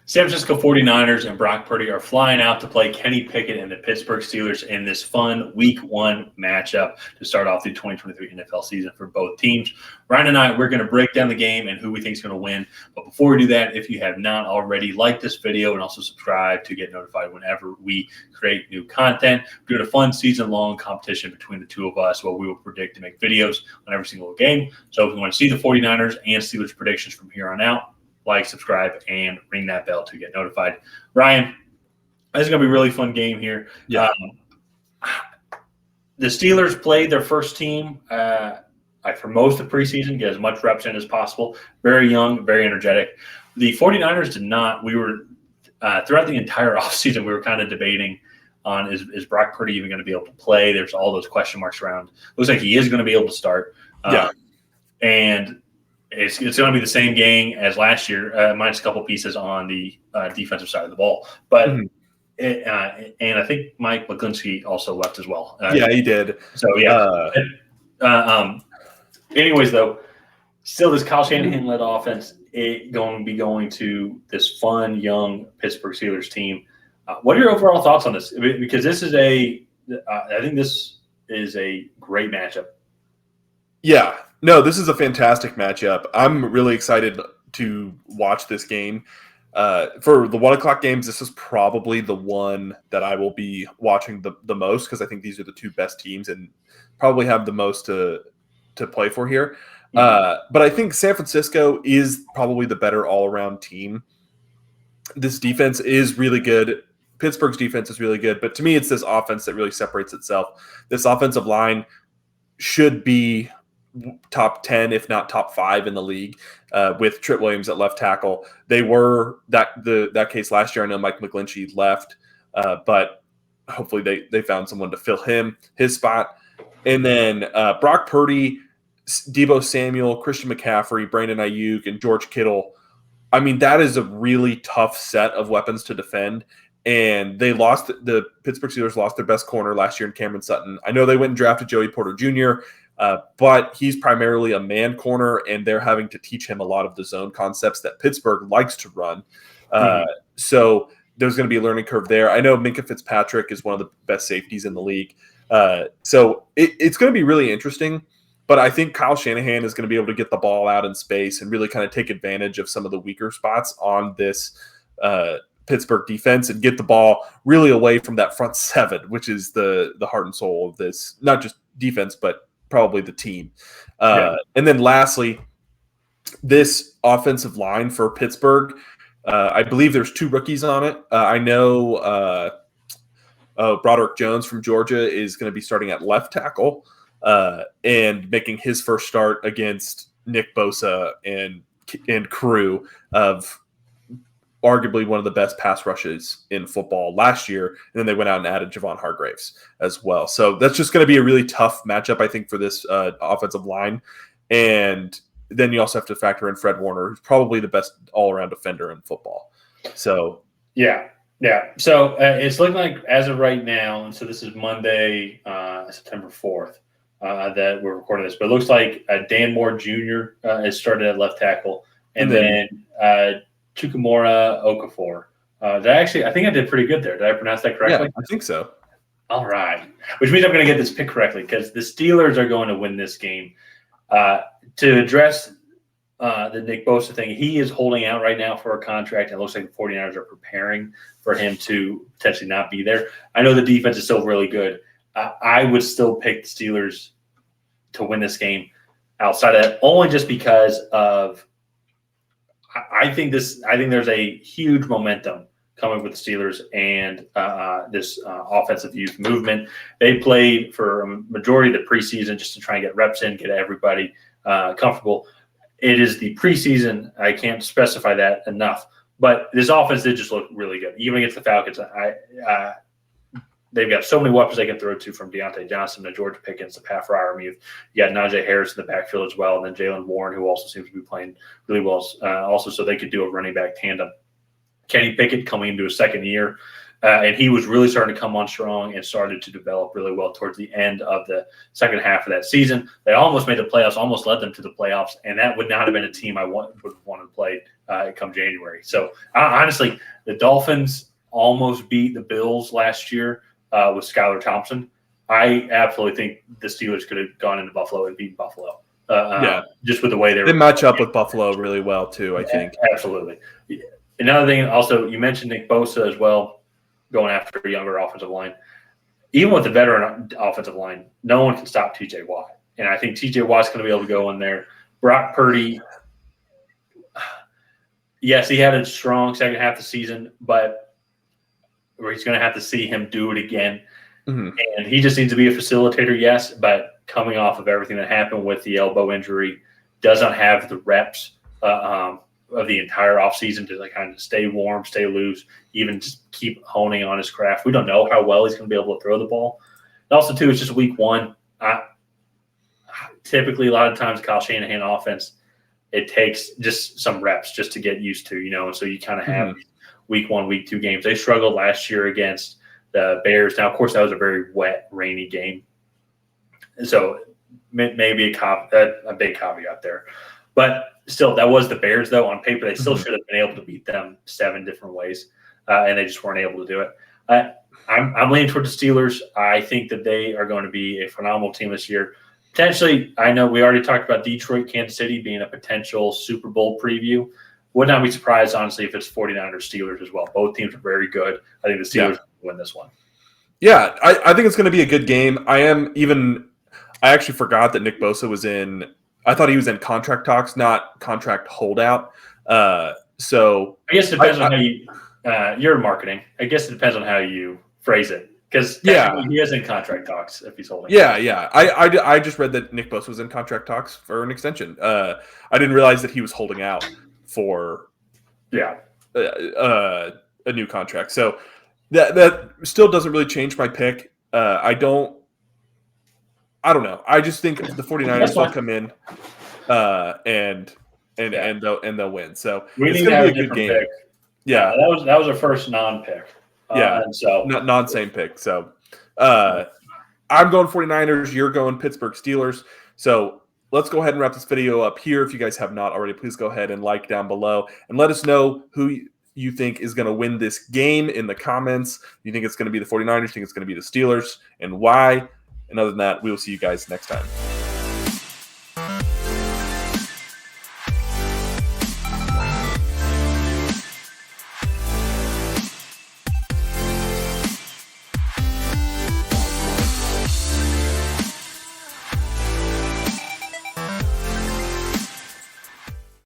San Francisco 49ers and Brock Purdy are flying out to play Kenny Pickett and the Pittsburgh Steelers in this fun Week 1 matchup to start off the 2023 NFL season for both teams. Ryan and I, we're going to break down the game and who we think is going to win. But before we do that, if you have not already, like this video and also subscribe to get notified whenever we create new content. We're doing a fun season-long competition between the two of us where we will predict and make videos on every single game. So if you want to see the 49ers and Steelers predictions from here on out, like, subscribe, and ring that bell to get notified. Ryan, this is going to be a really fun game here. Yeah. The Steelers played their first team for most of preseason, get as much reps in as possible. Very young, very energetic. The 49ers did not. We were throughout the entire offseason, we were kind of debating on is Brock Purdy even going to be able to play? There's all those question marks around. Looks like he is going to be able to start. And it's going to be the same gang as last year, minus a couple pieces on the defensive side of the ball. But and I think Mike McGlinchey also left as well. Yeah, he did. So anyways, though, still this Kyle Shanahan-led offense going to be going to this fun young Pittsburgh Steelers team. What are your overall thoughts on this? Because this is I think this is a great matchup. Yeah. No, this is a fantastic matchup. I'm really excited to watch this game. For the 1 o'clock games, this is probably the one that I will be watching the most because I think these are the two best teams and probably have the most to play for here. But I think San Francisco is probably the better all-around team. This defense is really good. Pittsburgh's defense is really good. But to me, it's this offense that really separates itself. This offensive line should be top 10, if not top 5 in the league, with Trent Williams at left tackle. They were that case last year. I know Mike McGlinchey left, but hopefully they found someone to fill his spot. And then Brock Purdy, Deebo Samuel, Christian McCaffrey, Brandon Ayuk, and George Kittle. I mean, that is a really tough set of weapons to defend. And the Pittsburgh Steelers lost their best corner last year in Cameron Sutton. I know they went and drafted Joey Porter Jr., but he's primarily a man corner, and they're having to teach him a lot of the zone concepts that Pittsburgh likes to run. So there's going to be a learning curve there. I know Minkah Fitzpatrick is one of the best safeties in the league. So it's going to be really interesting, but I think Kyle Shanahan is going to be able to get the ball out in space and really kind of take advantage of some of the weaker spots on this Pittsburgh defense and get the ball really away from that front seven, which is the heart and soul of this, not just defense, but probably the team. And then lastly, this offensive line for Pittsburgh, I believe there's 2 rookies on it. I know Broderick Jones from Georgia is going to be starting at left tackle and making his first start against Nick Bosa and crew of arguably one of the best pass rushes in football last year. And then they went out and added Javon Hargraves as well. So that's just going to be a really tough matchup, I think, for this offensive line. And then you also have to factor in Fred Warner, who's probably the best all-around defender in football. So, yeah. So it's looking like as of right now, and so this is Monday, September 4th, that we're recording this. But it looks like Dan Moore Jr. Has started at left tackle. And then Chukwumura Okafor. I think I did pretty good there. Did I pronounce that correctly? Yeah, I think so. All right. Which means I'm going to get this pick correctly because the Steelers are going to win this game. To address the Nick Bosa thing, he is holding out right now for a contract. And it looks like the 49ers are preparing for him to potentially not be there. I know the defense is still really good. I would still pick the Steelers to win this game outside of that, only just because of I think there's a huge momentum coming with the Steelers and this offensive youth movement. They played for a majority of the preseason just to try and get reps in, get everybody comfortable. It is the preseason. I can't specify that enough. But this offense did just look really good. Even against the Falcons, they've got so many weapons they can throw to, from Deontay Johnson to George Pickens to Pat Freiermuth. You got Najee Harris in the backfield as well, and then Jalen Warren, who also seems to be playing really well also, so they could do a running back tandem. Kenny Pickett coming into his second year. And he was really starting to come on strong and started to develop really well towards the end of the second half of that season. They almost made the playoffs, almost led them to the playoffs, and that would not have been a team I would want to play come January. So honestly, the Dolphins almost beat the Bills last year with Skylar Thompson. I absolutely think the Steelers could have gone into Buffalo and beaten Buffalo. Just with the way they match up with Buffalo really well too, I think. Absolutely. Another thing, also, you mentioned Nick Bosa as well, going after a younger offensive line. Even with the veteran offensive line, no one can stop TJ Watt. And I think TJ Watt's going to be able to go in there. Brock Purdy, yes, he had a strong second half of the season, but he's going to have to see him do it again. Mm-hmm. And he just needs to be a facilitator, yes, but coming off of everything that happened with the elbow injury, doesn't have the reps of the entire offseason to kind of stay warm, stay loose, even just keep honing on his craft. We don't know how well he's going to be able to throw the ball. And also, too, it's just week one. Typically, a lot of times, Kyle Shanahan offense, it takes just some reps just to get used to, and so you kind of have week one, week two games. They struggled last year against the Bears. Now, of course, that was a very wet, rainy game. So maybe a big caveat there. But still, that was the Bears, though. On paper, they still should have been able to beat them 7 different ways, and they just weren't able to do it. I'm leaning toward the Steelers. I think that they are going to be a phenomenal team this year. Potentially, I know we already talked about Detroit, Kansas City being a potential Super Bowl preview. Would not be surprised, honestly, if it's 49ers Steelers as well. Both teams are very good. I think the Steelers will win this one. Yeah, I think it's going to be a good game. I actually forgot that Nick Bosa was in – I thought he was in contract talks, not contract holdout. So I guess it depends on how you you're marketing. I guess it depends on how you phrase it. Because he is in contract talks if he's holding. Yeah. I just read that Nick Bosa was in contract talks for an extension. I didn't realize that he was holding out for a new contract. So that still doesn't really change my pick. I don't know. I just think the 49ers will come in and they'll win. So it's going to be a good game. Pick. Yeah, that was our first non-pick. And so non-same pick. So I'm going 49ers. You're going Pittsburgh Steelers. So let's go ahead and wrap this video up here. If you guys have not already, please go ahead and like down below and let us know who you think is going to win this game in the comments. You think it's going to be the 49ers? You think it's going to be the Steelers? And why? And other than that, we will see you guys next time.